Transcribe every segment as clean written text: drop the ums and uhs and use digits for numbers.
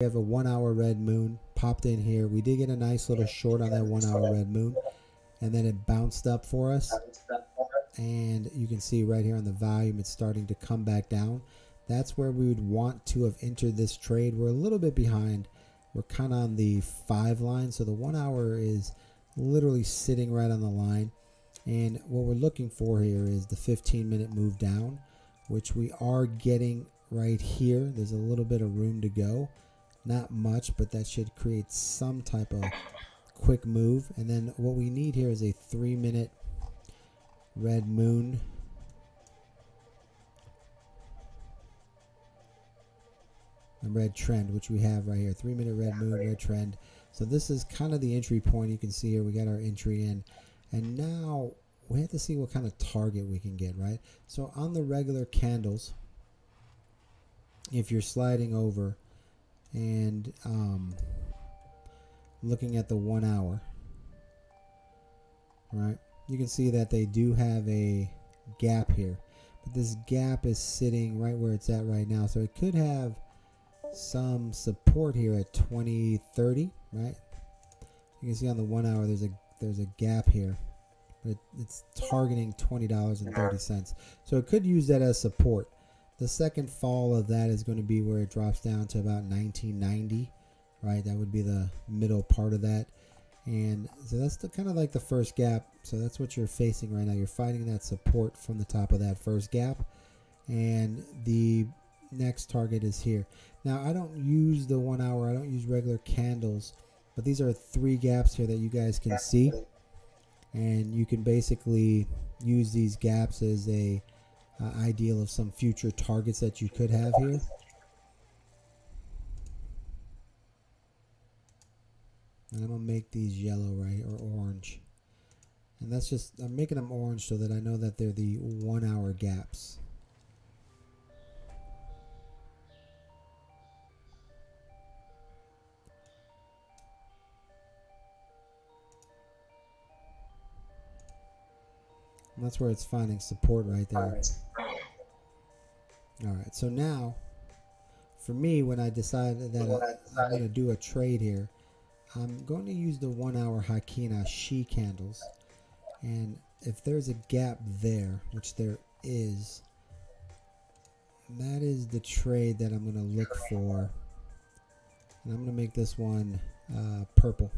We have a 1 hour red moon popped in here. We did get a nice little short on that 1 hour red moon, and then it bounced up for us. And you can see right here on the volume, it's starting to come back down. That's where we would want to have entered this trade. We're a little bit behind. We're kind of on the 5 line, so the 1 hour is literally sitting right on the line. And what we're looking for here is the 15-minute move down, which we are getting right here. There's a little bit of room to go. Not much, but that should create some type of quick move. And then what we need here is a 3-minute red moon. A red trend, which we have right here. 3-minute red moon, red trend. So this is kind of the entry point. You can see here we got our entry in. And now we have to see what kind of target we can get, right? So on the regular candles, if you're sliding over and looking at the 1 hour, right, you can see that they do have a gap here, but this gap is sitting right where it's at right now, so it could have some support here at 20.30, right? You can see on the 1 hour there's a gap here, but it's targeting $20.30, so it could use that as support. The second fall of that is going to be where it drops down to about 19.90, right? That would be the middle part of that. And so that's the kind of like the first gap. So that's what you're facing right now. You're fighting that support from the top of that first gap. And the next target is here. Now, I don't use the 1 hour. I don't use regular candles. But these are 3 gaps here that you guys can see. And you can basically use these gaps as a ideal of some future targets that you could have here. And I'm going to make these yellow, right, or orange. And that's just, I'm making them orange so that I know that they're the 1 hour gaps. And that's where it's finding support right there. All right, so now, for me, when I decided that I'm going to do a trade here, I'm going to use the 1 hour Hakina Shi candles. And if there's a gap there, which there is, that is the trade that I'm going to look for. And I'm going to make this one purple.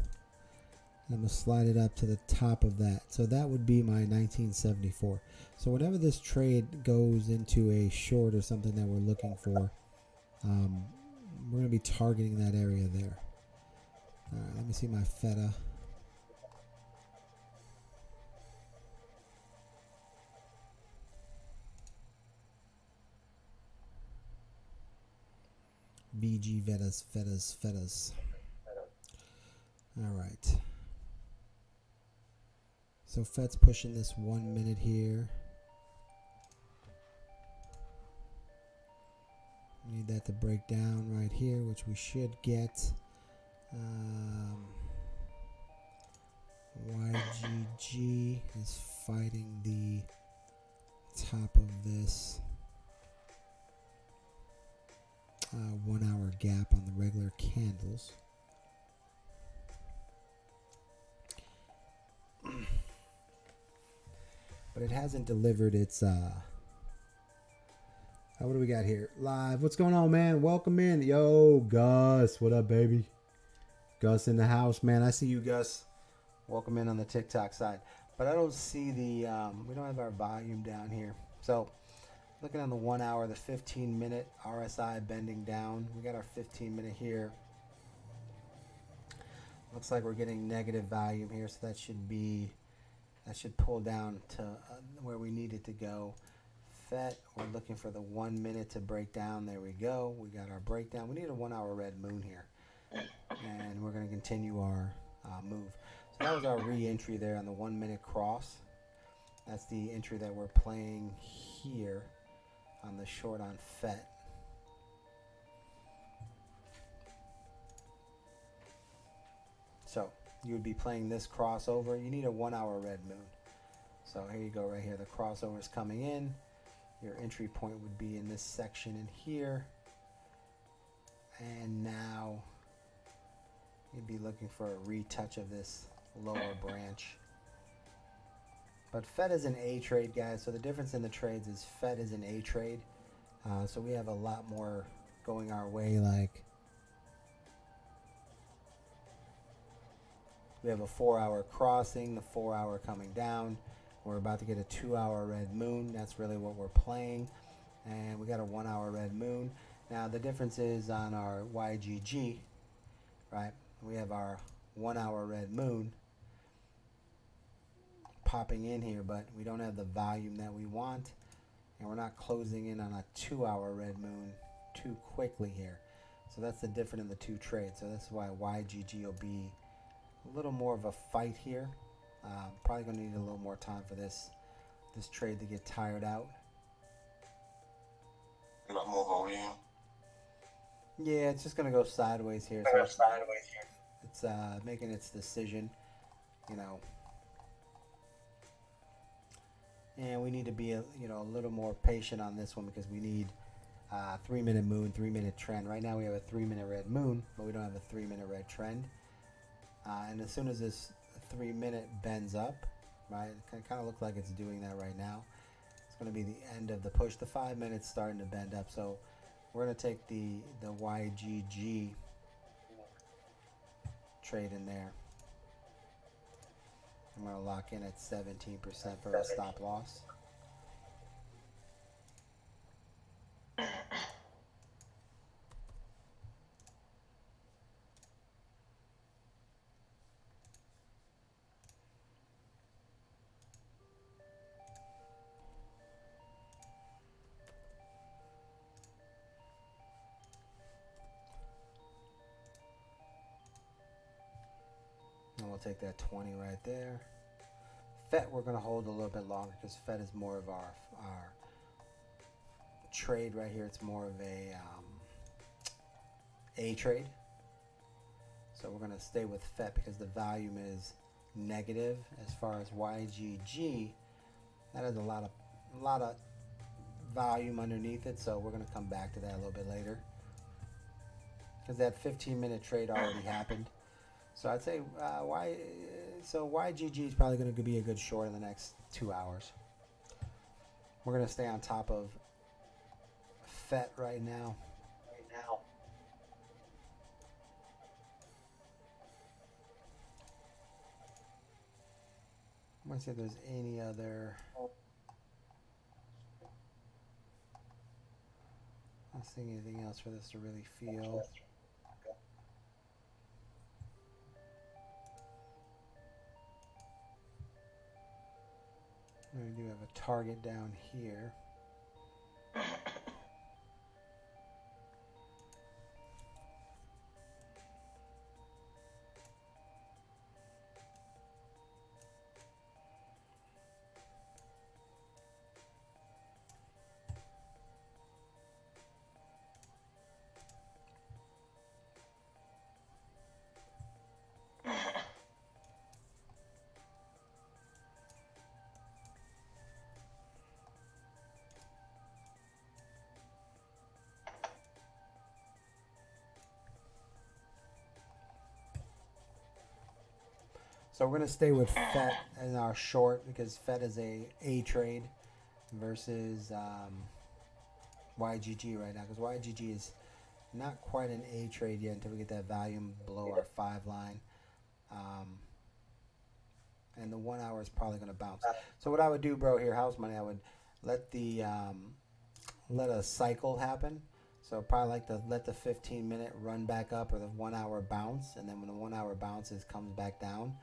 And I'm going to slide it up to the top of that. So that would be my 1974. So whenever this trade goes into a short or something that we're looking for, we're going to be targeting that area there. All right, let me see my feta. BG fetas. All right. So Fed's pushing this 1 minute here. We need that to break down right here, which we should get. YGG is fighting the top of this 1 hour gap on the regular candles. But it hasn't delivered its what do we got here? Live. What's going on, man? Welcome in. Yo, Gus. What up, baby? Gus in the house, man. I see you, Gus. Welcome in on the TikTok side. But I don't see the, we don't have our volume down here. So, looking on the 1 hour, the 15-minute RSI bending down. We got our 15-minute here. Looks like we're getting negative volume here, so that should pull down to where we need it to go. FET, we're looking for the 1 minute to break down. There we go. We got our breakdown. We need a 1 hour red moon here. And we're going to continue our move. So that was our re-entry there on the 1 minute cross. That's the entry that we're playing here on the short on FET. So you would be playing this crossover. You need a 1 hour red moon. So here you go right here. The crossover is coming in. Your entry point would be in this section in here. And now you'd be looking for a retouch of this lower branch. But FET is an A trade, guys. So the difference in the trades is FET is an A trade. So we have a lot more going our way. Like we have a 4-hour crossing, the 4-hour coming down. We're about to get a 2-hour red moon. That's really what we're playing. And we got a 1-hour red moon. Now the difference is on our YGG, right? We have our 1-hour red moon popping in here, but we don't have the volume that we want, and we're not closing in on a 2-hour red moon too quickly here. So that's the difference in the two trades. So that's why YGG will be a little more of a fight here. Probably going to need a little more time for this trade to get tired out. A lot more volume. Yeah, it's just going to go sideways here. So it's making its decision, you know. And we need to be a little more patient on this one because we need 3-minute moon, 3-minute trend. Right now we have a 3-minute red moon, but we don't have a 3-minute red trend. And as soon as this 3-minute bends up, right, it kind of looks like it's doing that right now. It's going to be the end of the push. The 5 minutes starting to bend up, so we're going to take the YGG trade in there. I'm going to lock in at 17% for a stop loss. And we'll take that 20 right there. FET we're going to hold a little bit longer because FET is more of our trade right here. It's more of a trade. So we're going to stay with FET because the volume is negative. As far as YGG, that has a lot of volume underneath it. So we're going to come back to that a little bit later because that 15-minute trade already happened. So I'd say YGG is probably going to be a good short in the next 2 hours. We're going to stay on top of FET right now. I'm going to see if there's any other. I'm not seeing anything else for this to really feel. We do have a target down here. So we're going to stay with FET as our short because FET is a trade versus YGG right now because YGG is not quite an A trade yet until we get that volume below our 5 line. And the 1 hour is probably going to bounce. So what I would do, bro, here, house money, I would let the let a cycle happen. So probably like to let the 15-minute run back up or the 1 hour bounce, and then when the 1 hour bounces comes back down,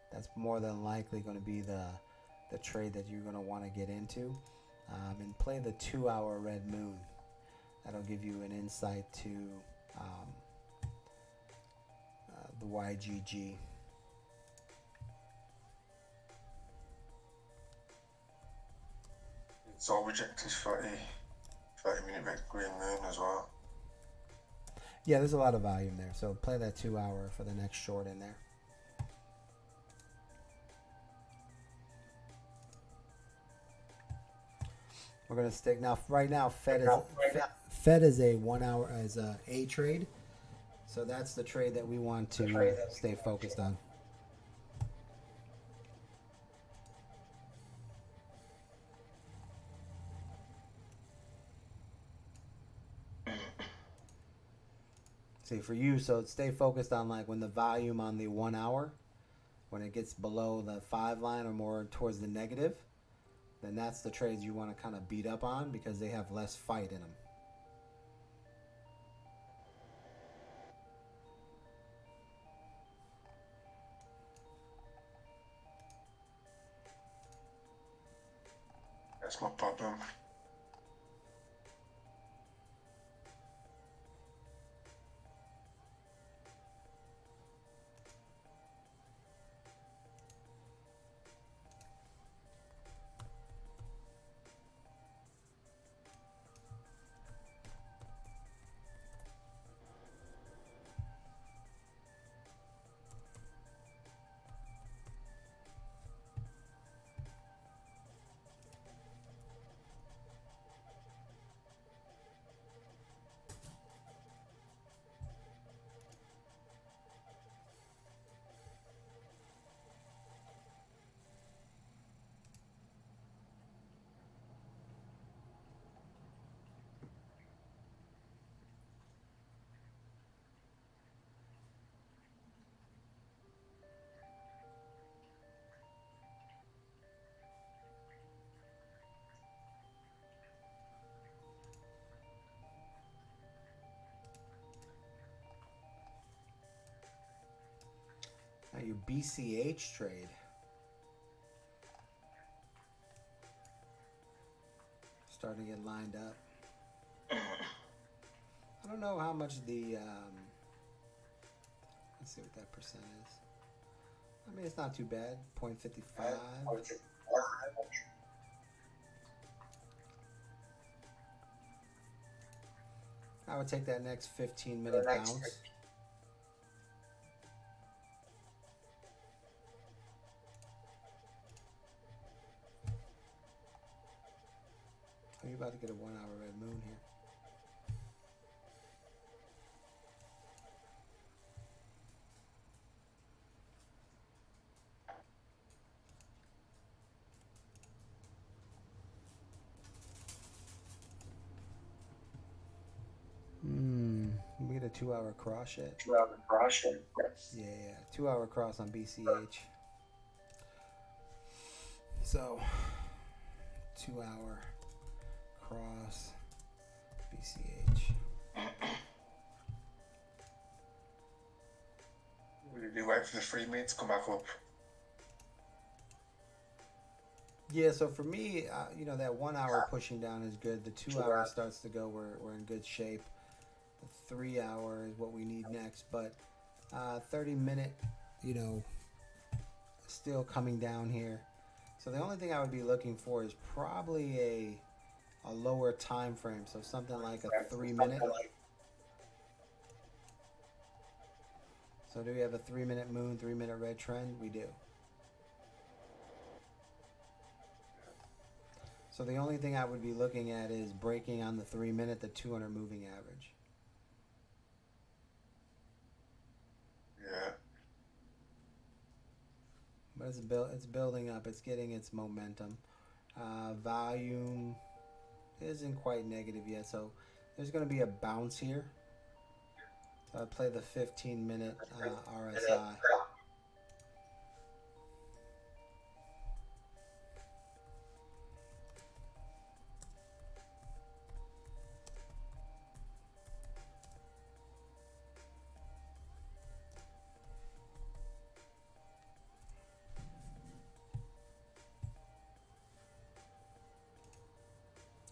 that's more than likely going to be the trade that you're going to want to get into. And play the 2 hour red moon. That'll give you an insight to the YGG. So I'll reject his 30-minute red green moon as well. Yeah, there's a lot of volume there. So play that 2 hour for the next short in there. We're gonna stick now. Right now, FET is a 1 hour as a trade. So that's the trade that we want to stay focused on. See, for you, so stay focused on like when the volume on the 1 hour, when it gets below the 5 line or more towards the negative, then that's the trades you want to kind of beat up on because they have less fight in them. That's my problem. Now your BCH trade. Starting to get lined up. I don't know how much the, let's see what that percent is. I mean, it's not too bad, 0.55. I would take that next 15-minute bounce. Are you about to get a 1 hour red moon here? We get a 2 hour cross yet? 2 hour cross yet? Yeah, 2 hour cross on BCH. So, 2 hour cross BCH. Will you wait for the 3 minutes to come back up? Yeah, so for me, that 1 hour pushing down is good. The 2 hour starts to go, we're in good shape. The 3 hour is what we need next, but 30-minute, still coming down here. So the only thing I would be looking for is probably a lower time frame, so something like a 3 minute. So do we have a 3 minute moon, 3 minute red trend? We do. So the only thing I would be looking at is breaking on the 3 minute, the 200 moving average. Yeah. But it's building up. It's getting its momentum. Volume isn't quite negative yet, so there's going to be a bounce here. So I play the 15-minute RSI.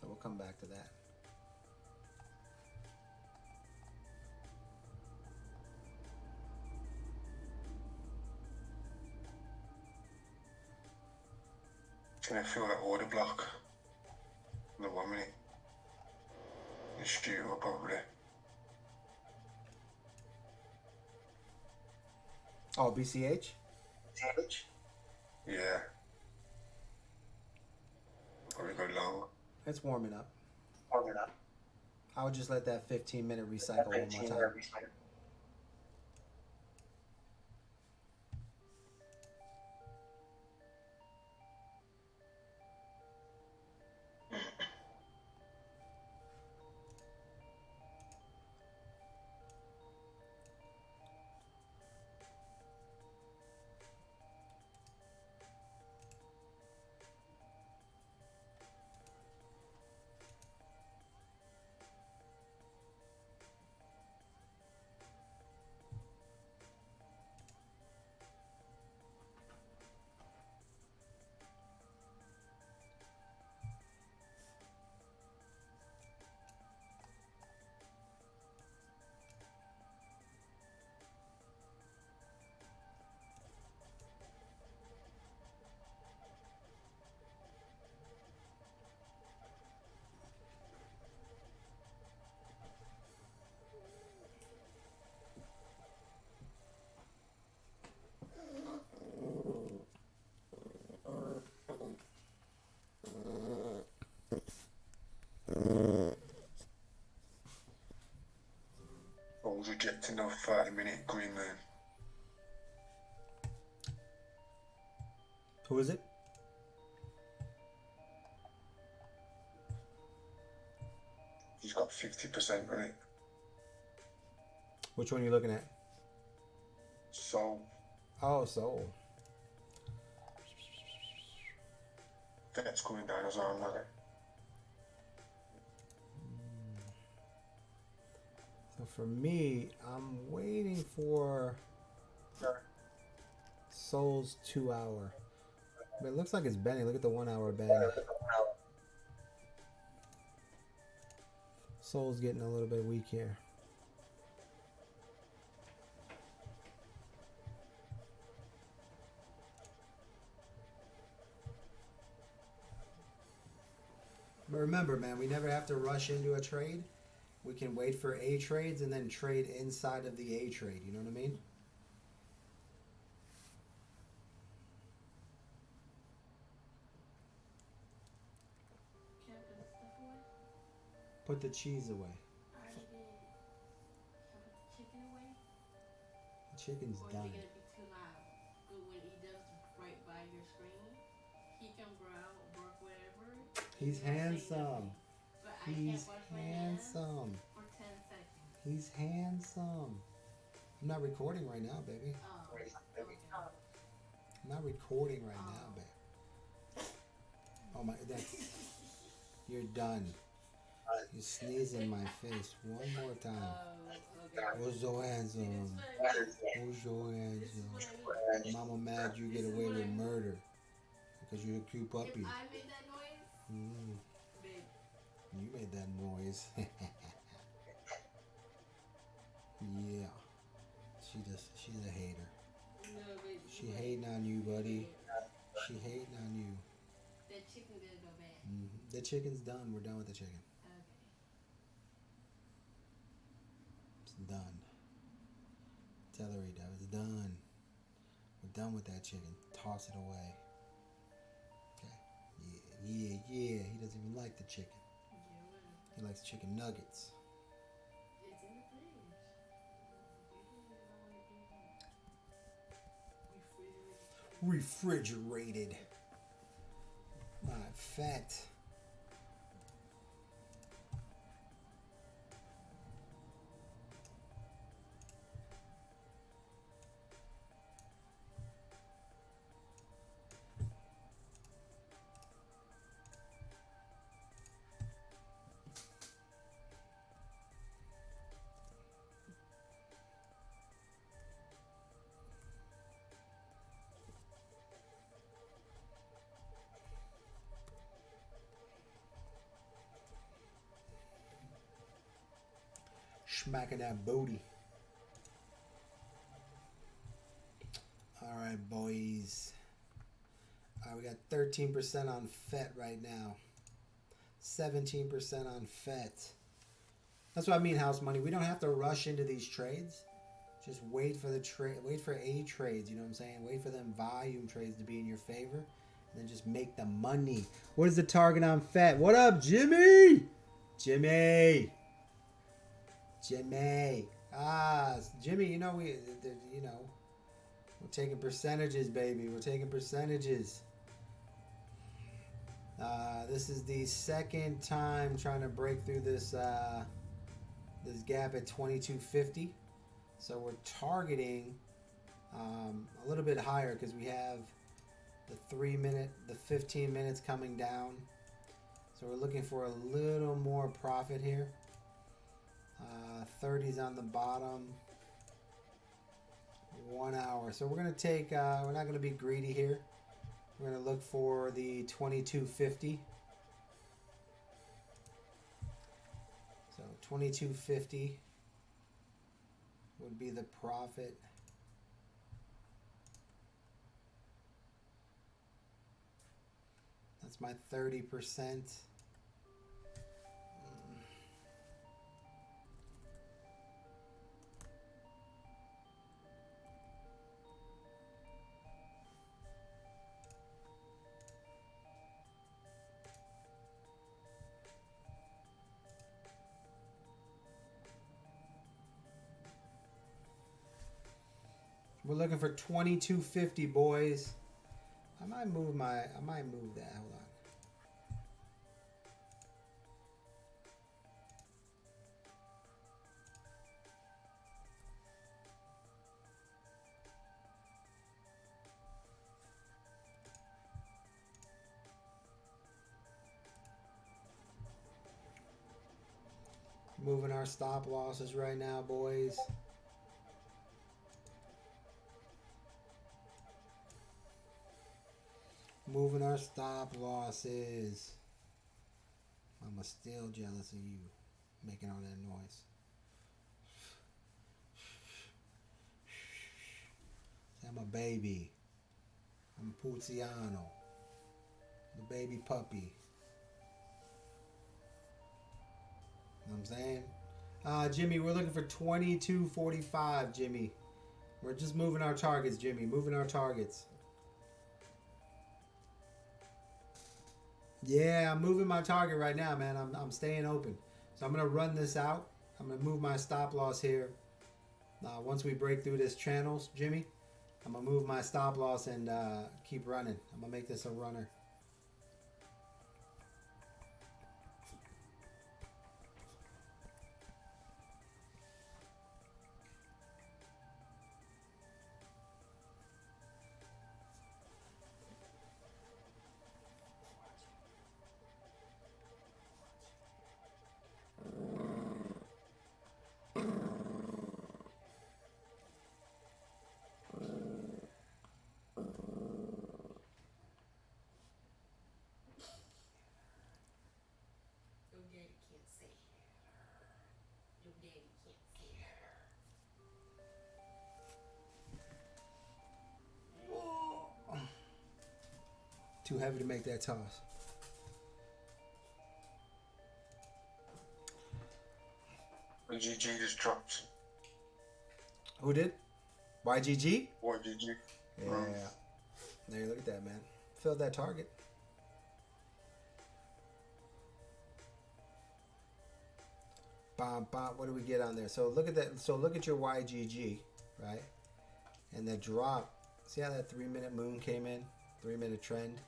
So we'll come back to that. Can I feel that order block? The 1 minute. You shoot up probably. Oh, BCH? Yeah. Probably go long. It's warming up. I would just let that 15-minute recycle one more time. rejecting the 30-minute green moon. Who is it? He's got 50% on it. Which one are you looking at? So Oh, Soul. that's coming down as well, not it? So for me, I'm waiting for Soul's 2 hour. But it looks like it's bending. Look at the 1 hour bend. Soul's getting a little bit weak here. But remember, man, we never have to rush into a trade. We can wait for A trades and then trade inside of the A trade. You know what I mean? Can't put the stuff away? Put the cheese away. I already did. Can I put the chicken away? The chicken's Or is done. it gonna be too loud? But when he does right by your screen, he can growl, bark, whatever. He's and you'll say handsome. nothing. But I He's can't wash my hands handsome. for 10 seconds. He's handsome. I'm not recording right now, baby. Oh, okay. I'm not recording right now, babe. Oh my, you're done. You sneeze in my face one more time. Okay. Who's so handsome? Who's so This is handsome? what I mean. Mama mad you get away with murder because you're a cute puppy. If I made that noise, Mm, babe, you made that noise. Yeah, she's a hater. no, babe. She hating on you, buddy. She hating on you. That chicken gonna go bad. The chicken's done. We're done with the chicken. Okay. It's done. Tell her, Rita, it's done. We're done with that chicken. Toss it away. Okay. Yeah. He doesn't even like the chicken. Yeah, what? He likes chicken nuggets. It's in the fridge. Refrigerated. Not fat. Smacking that booty. All right, boys. All right, we got 13% on FET right now. 17% on FET. That's what I mean, house money. We don't have to rush into these trades. Just wait for the trade. Wait for A trades. You know what I'm saying? Wait for them volume trades to be in your favor, and then just make the money. What is the target on FET? What up, Jimmy? Jimmy. Jimmy, you know we're taking percentages, baby. We're taking percentages. This is the second time trying to break through this this gap at 22.50. So we're targeting a little bit higher because we have the 15 minutes coming down. So we're looking for a little more profit here. 30's on the bottom. 1 hour. So we're going to take, we're not going to be greedy here. We're going to look for the 22.50. So 22.50 would be the profit. That's my 30%. We're looking for 2250, boys. I might move that. Hold on. Moving our stop losses right now, boys. Moving our stop losses. I'm still jealous of you making all that noise. I'm a baby. I'm Puziano. The baby puppy. You know what I'm saying? Jimmy, we're looking for 2245, Jimmy. We're just moving our targets, Jimmy. Moving our targets. Yeah, I'm moving my target right now, man. I'm staying open. So I'm going to run this out. I'm going to move my stop loss here. Once we break through this channels, Jimmy, I'm going to move my stop loss and keep running. I'm going to make this a runner. Your daddy can't say. Your daddy can't say. Too heavy to make that toss. The GG just dropped. Who did? YGG? What GG? Yeah. There, look at that, man. Filled that target. Bom, bom. What do we get on there? So look at that. So look at your YGG, right? And the drop. See how that 3-minute moon came in? 3-minute trend.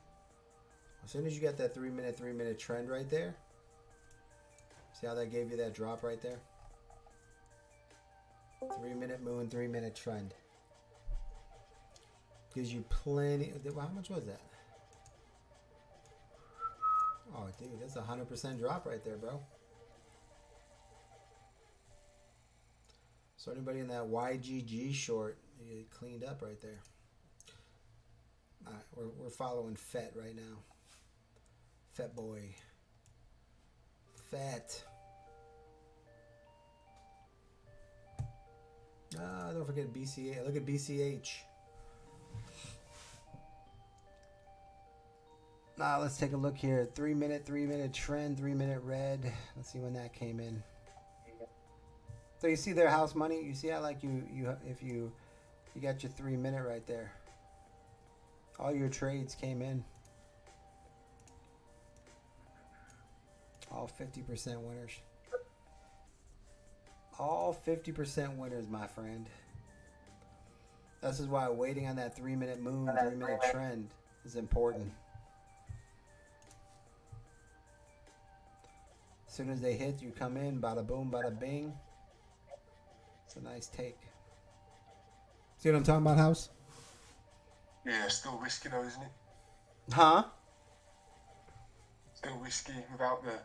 As soon as you got that 3-minute trend right there. See how that gave you that drop right there? 3-minute moon, 3-minute trend. Gives you plenty. How much was that? Oh, dude, that's a 100% drop right there, bro. So anybody in that YGG short, you cleaned up right there. All right, we're following Fett right now. Fett boy. Fett. Don't forget BCA. Look at BCH. Now let's take a look here. 3-minute trend, 3-minute red. Let's see when that came in. So you see their house money. You see how like if you got your 3-minute right there. All your trades came in. All 50% winners. All 50% winners, my friend. This is why waiting on that 3-minute moon, 3-minute trend is important. As soon as they hit, you come in, bada boom, bada bing. It's a nice take. See what I'm talking about, House? Yeah, still risky though, isn't it? Huh? Still risky without the,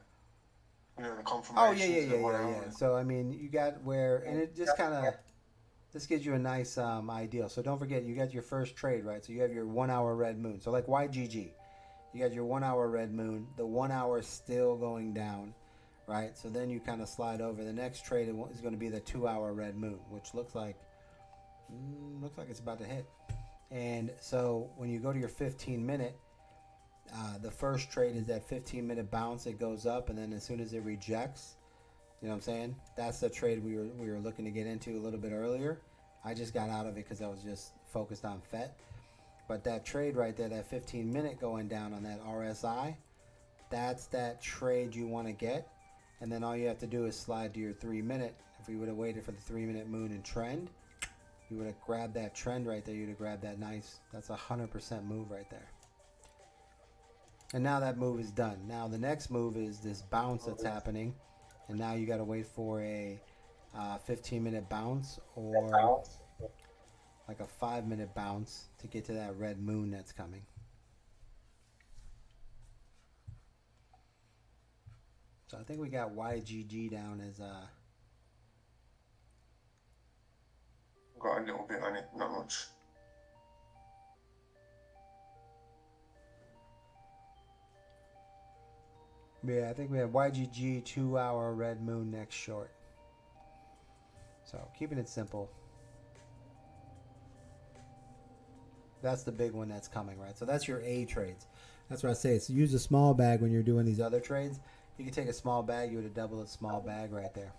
the confirmation. Oh yeah. So I mean, you got where, and it just kind of, this gives you a nice idea. So don't forget, you got your first trade, right? So you have your 1-hour red moon. So like YGG, you got your 1-hour red moon. The 1 hour is still going down, right? So then you kind of slide over. The next trade is going to be the 2-hour red moon, which looks like it's about to hit. And so when you go to your 15-minute, the first trade is that 15-minute bounce. It goes up, and then as soon as it rejects, you know what I'm saying? That's the trade we were looking to get into a little bit earlier. I just got out of it because I was just focused on FET. But that trade right there, that 15-minute going down on that RSI, that's that trade you want to get. And then all you have to do is slide to your 3-minute. If we would have waited for the 3-minute moon and trend, you would have grabbed that trend right there. You'd have grabbed that nice. That's 100% move right there. And now that move is done. Now the next move is this bounce that's happening. And now you got to wait for a 15-minute bounce or like a 5-minute bounce to get to that red moon that's coming. So I think we got YGG down as Got a little bit on it, not much. yeah, I think we have YGG 2-hour red moon next short. So keeping it simple. That's the big one that's coming, right? So that's your A trades. That's what I say. So use a small bag when you're doing these other trades. You can take a small bag. You would have doubled a small bag right there.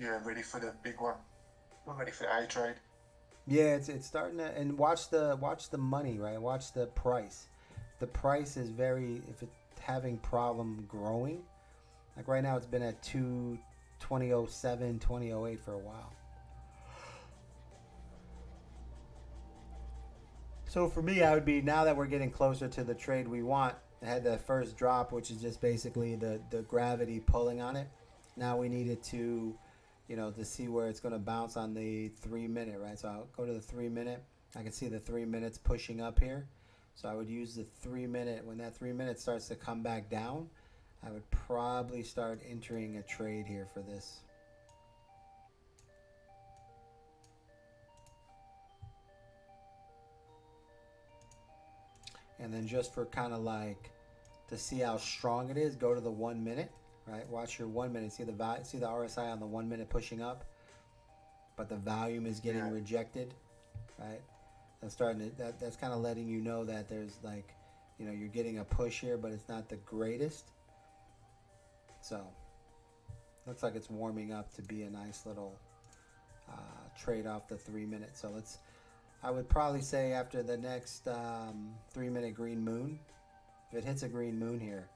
Yeah, ready for the big one. I'm ready for the A trade. Yeah, it's starting to, and watch the money, right? Watch the price. The price is if it's having problem growing, like right now it's been at 2007, 2008 for a while. So for me, I would be, now that we're getting closer to the trade we want, I had the first drop, which is just basically the gravity pulling on it. Now we need it to, to see where it's going to bounce on the 3-minute, right? So I'll go to the 3-minute. I can see the 3 minutes pushing up here. So I would use the 3-minute. When that 3-minute starts to come back down, I would probably start entering a trade here for this. And then just for kind of like to see how strong it is, go to the 1 minute, right? Watch your 1 minute. See the RSI on the 1 minute pushing up, but the volume is getting rejected, right? That's that's kind of letting you know that there's like, you're getting a push here, but it's not the greatest. So looks like it's warming up to be a nice little trade off the 3 minutes. So I would probably say after the next 3-minute green moon, if it hits a green moon here,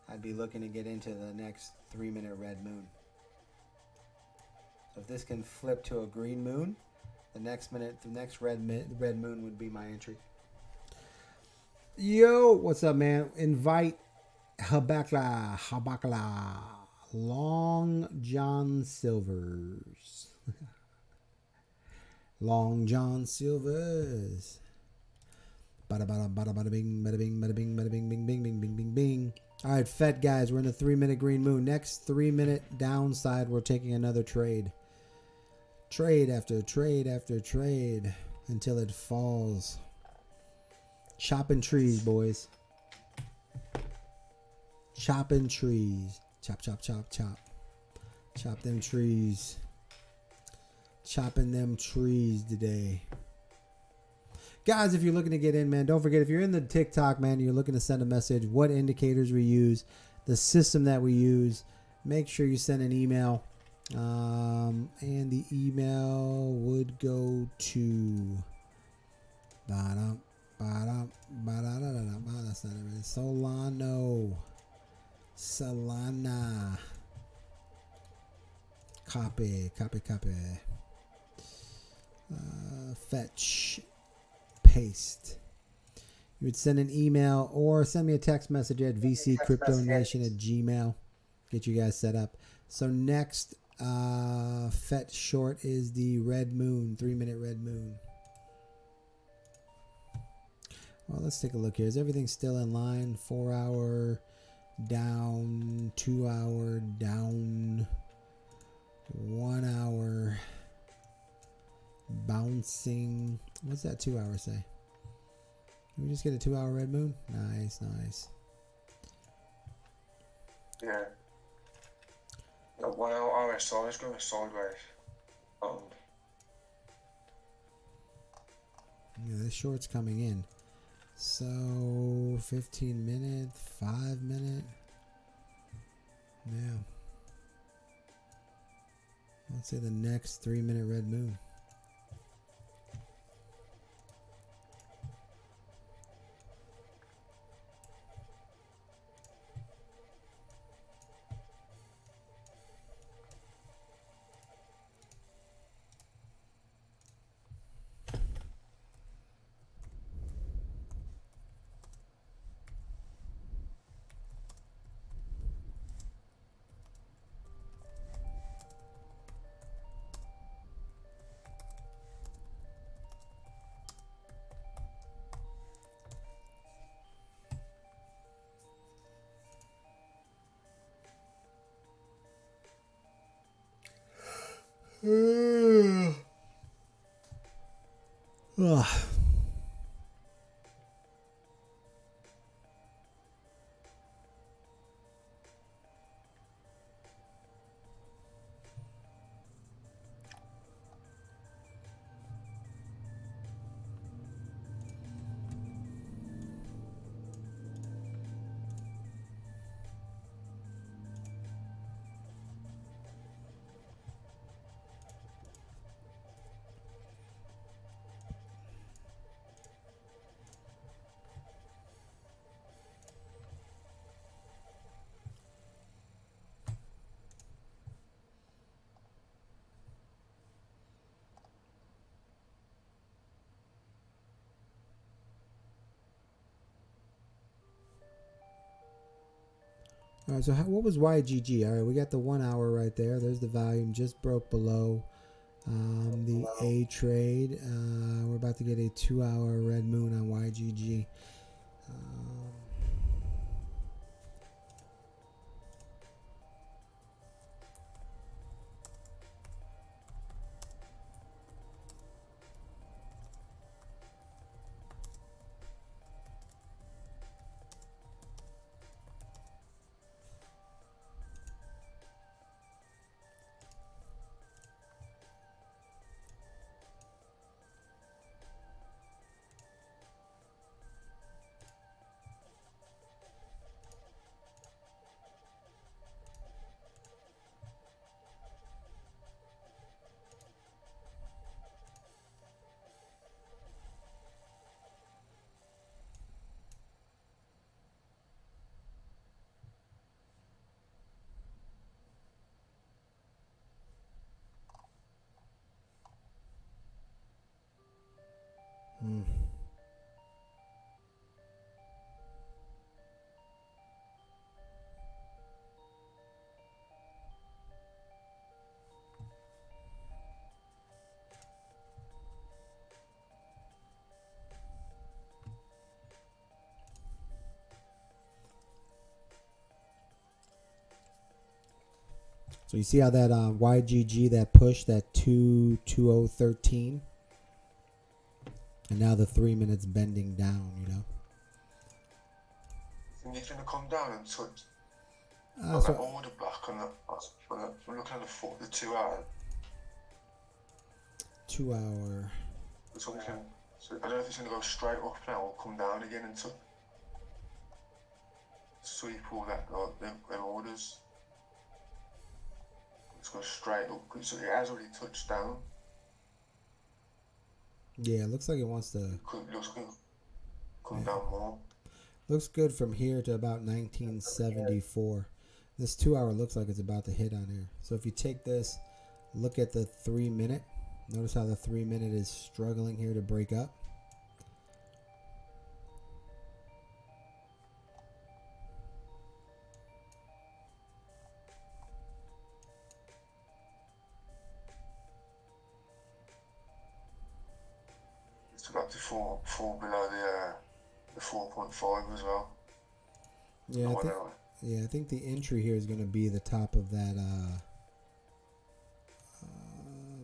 I'd be looking to get into the next 3-minute red moon. So if this can flip to a green moon, the next red moon would be my entry. Yo, what's up, man? Invite Habakla, Long John Silvers. Long John Silvers. Bada bada bada bada bing bada bing bada bing bada bing bing bing bing bing bing bing. All right, Fed guys, we're in the 3-minute green moon. Next 3-minute downside, we're taking another trade. Trade after trade after trade until it falls. Chopping trees, boys. Chopping trees. Chop, chop, chop, chop. Chop them trees. Chopping them trees today. Guys, if you're looking to get in, man, don't forget, if you're in the TikTok, man, you're looking to send a message, what indicators we use, the system that we use, make sure you send an email. And the email would go to that's not it. Solana. Copy. Fetch. Paste. You would send an email or send me a text message at vccryptonation@gmail. Get you guys set up. So next FET short is the red moon, 3-minute red moon. Well, let's take a look here. Is everything still in line? 4-hour down, 2-hour down, 1 hour bouncing. What's that 2-hour say? Can we just get a 2-hour red moon? Nice. Yeah. The 1 hour RSI is going sideways. Yeah, this short's coming in. So 15 minute, 5 minute. Yeah. Let's say the next 3-minute red moon. Ugh. All right, so what was YGG? All right, we got the 1 hour right there. There's the volume, just broke below the A trade. We're about to get a 2 hour red moon on YGG. So you see how that YGG, that push, that 22013, and now the 3 minutes bending down, you know. And you're gonna come down and touch So that order block on the. We're looking at the 2 hour. 2 hour. So I don't know if it's gonna go straight up now or come down again and sweep all that them orders. Let's go straight up because it has already touched down. Yeah, it looks like it wants to. Looks good. Come down more. Looks good from here to about 1974. This 2 hour looks like it's about to hit on here. So if you take this, look at the 3 minute. Notice how the 3 minute is struggling here to break up. It's about to fall below the 4.5 as well. Yeah, I think the entry here is going to be the top of that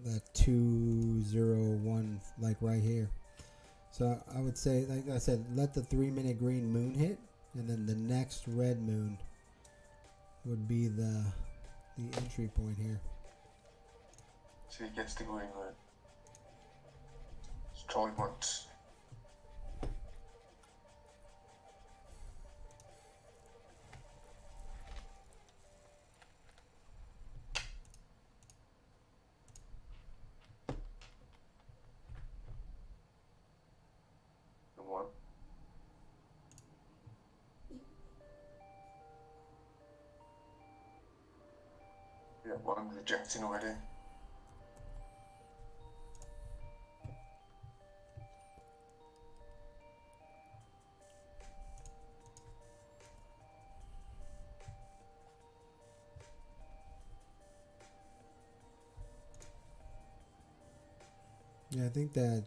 that 201, like right here. So I would say, like I said, let the 3 minute green moon hit, and then the next red moon would be the entry point here. So he gets the green moon. Let's try once. One. Yeah, one rejecting already. Yeah, I think that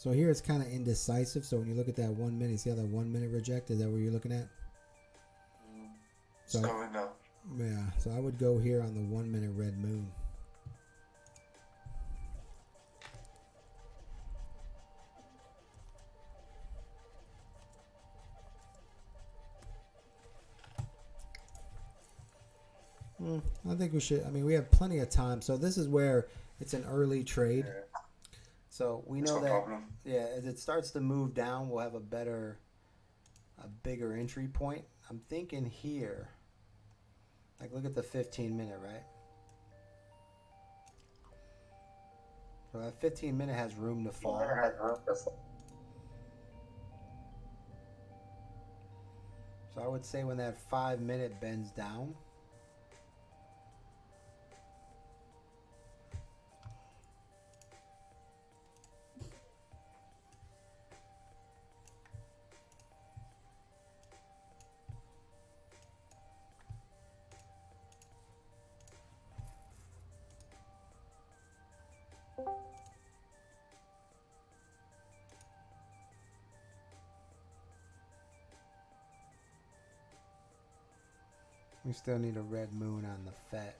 So here it's kind of indecisive. So when you look at that 1 minute, see how that 1 minute reject? Is that what you're looking at? It's going now. Yeah, so I would go here on the 1 minute red moon. I think we should. I mean, we have plenty of time. So this is where it's an early trade. Yeah. So we It's know no that. problem. Yeah, as it starts to move down, we'll have a bigger entry point. I'm thinking here. Like, look at the 15 minute, right? So that 15 minute has room to fall. So I would say when that 5 minute bends down, we still need a red moon on the FET.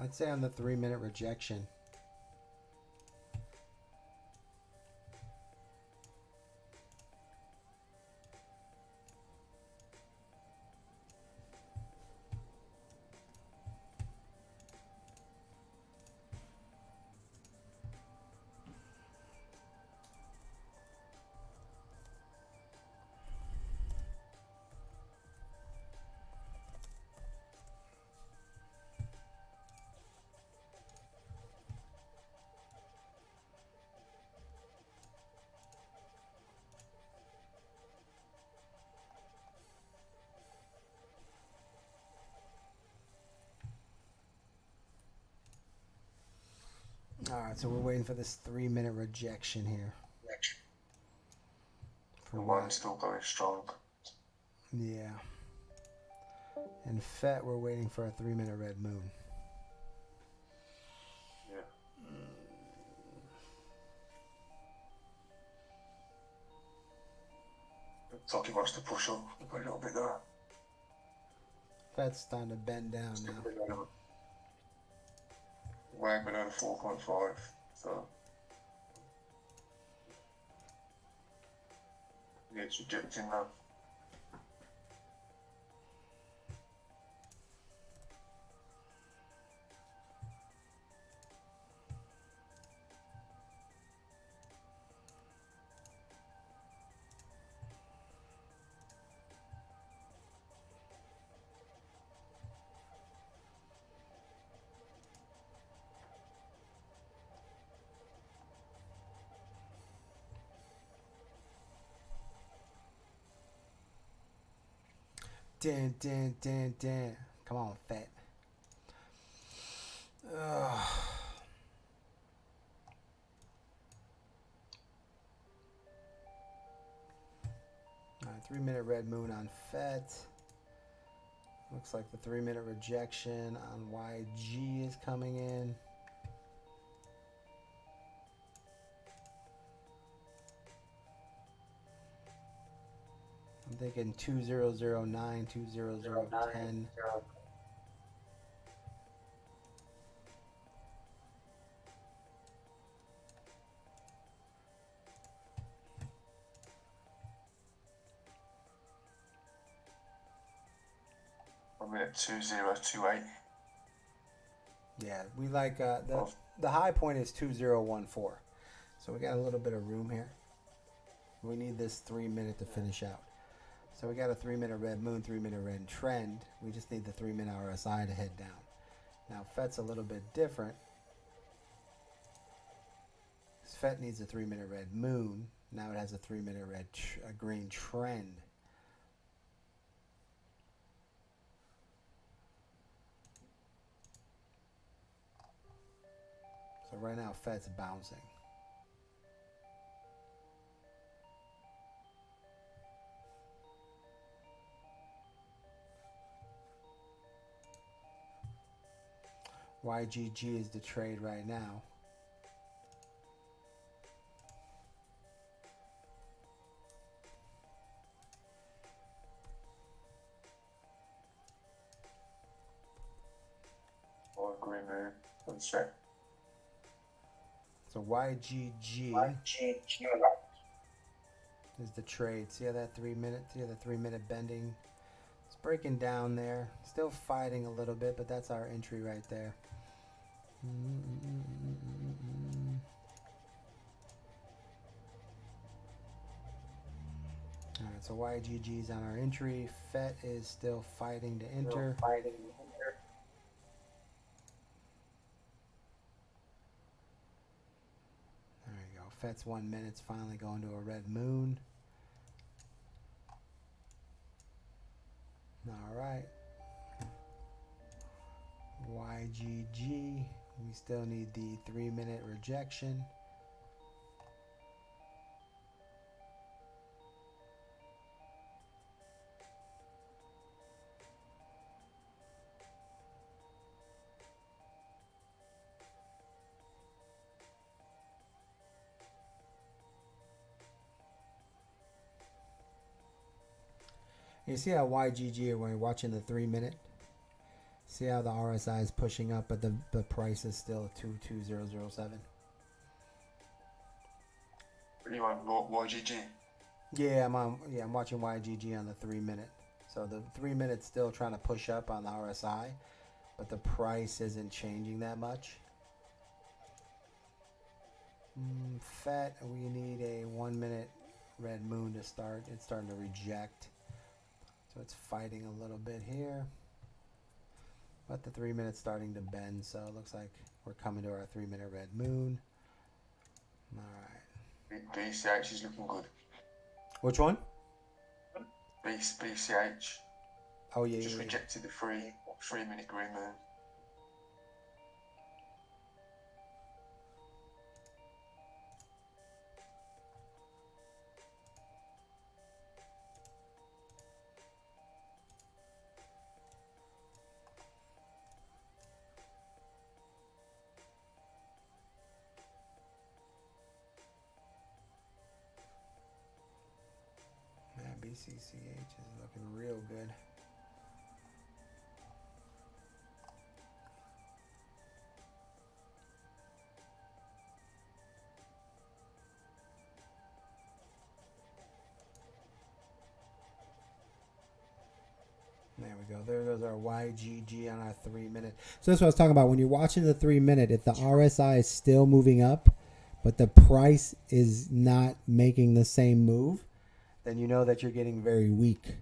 I'd say on the 3 minute rejection. All right, so we're waiting for this 3 minute rejection here. The one's still going strong. Yeah. And FET, we're waiting for a 3 minute red moon. Yeah. Toki wants to push up a little bit there. FET's starting to bend down now. Way below 4.5. So yeah, it's rejecting now. Dan. Come on, FET. Ugh. All right, 3 minute red moon on FET. Looks like the 3 minute rejection on YG is coming in. I'm thinking 2009, 20010. I'm at 2028. Yeah, we like the high point is 2014. So we got a little bit of room here. We need this 3 minute to finish out. So we got a 3-minute red moon, 3-minute red trend. We just need the 3-minute RSI to head down. Now FET's a little bit different. FET needs a 3-minute red moon. Now it has a 3-minute red green trend. So right now FET's bouncing. YGG is the trade right now. Or green moon. Let's check. So YGG is the trade. See how that 3-minute, see how the 3-minute bending? It's breaking down there. Still fighting a little bit, but that's our entry right there. Alright, so YGG is on our entry. FET is still fighting to enter. There you go. FET's 1 minute's finally going to a red moon. Alright. YGG. We still need the 3-minute rejection. You see how YGG, when you're watching the 3-minute, see how the RSI is pushing up, but the price is still 22007. You want YGG? Yeah, I'm watching YGG on the 3-minute. So the 3-minute's still trying to push up on the RSI, but the price isn't changing that much. FET, we need a 1-minute red moon to start. It's starting to reject. So it's fighting a little bit here. But the 3-minute's starting to bend, so it looks like we're coming to our 3-minute red moon. Alright. BCH is looking good. Which one? BCH. Oh yeah, Just yeah, rejected the 3-minute green moon. Yeah, BCCH is looking real good. There we go. There goes our YGG on our 3-minute. So that's what I was talking about. When you're watching the 3-minute, if the RSI is still moving up, but the price is not making the same move, then you know that you're getting very weak,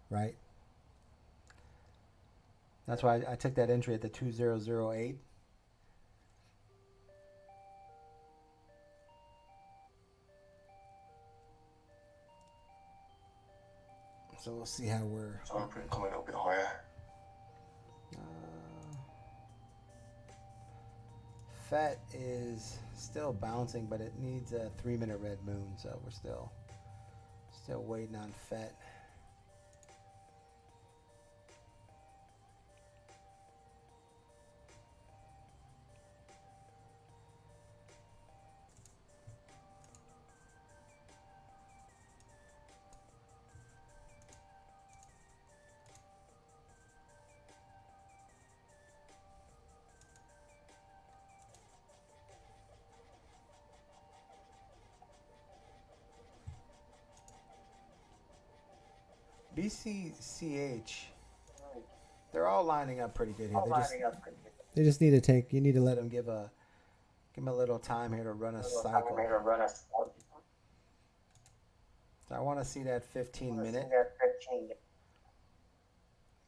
right? That's why I took that entry at the 2008. So we'll see how we're... So I'm coming a little bit higher. FET is still bouncing, but it needs a 3-minute red moon, so we're still waiting on FET. BCCH, they're all lining up pretty good here. They just need to take. You need to let them give them a little time here to run a cycle. So I want to see that 15-minute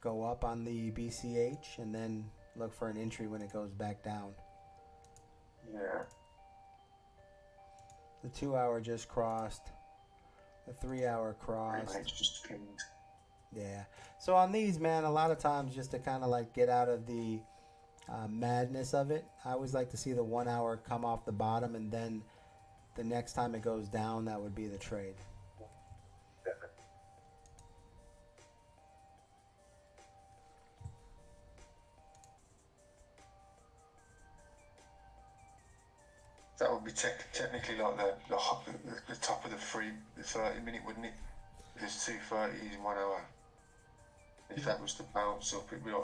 go up on the BCH and then look for an entry when it goes back down. Yeah. The 2 hour just crossed. The 3 hour crossed. It's just pinged. Yeah. So on these, man, a lot of times just to kind of like get out of the madness of it, I always like to see the 1 hour come off the bottom, and then the next time it goes down, that would be the trade. That would be technically like the top of the 30-minute, wouldn't it? There's 2:30 in 1 hour. If that was to bounce up, it'd be like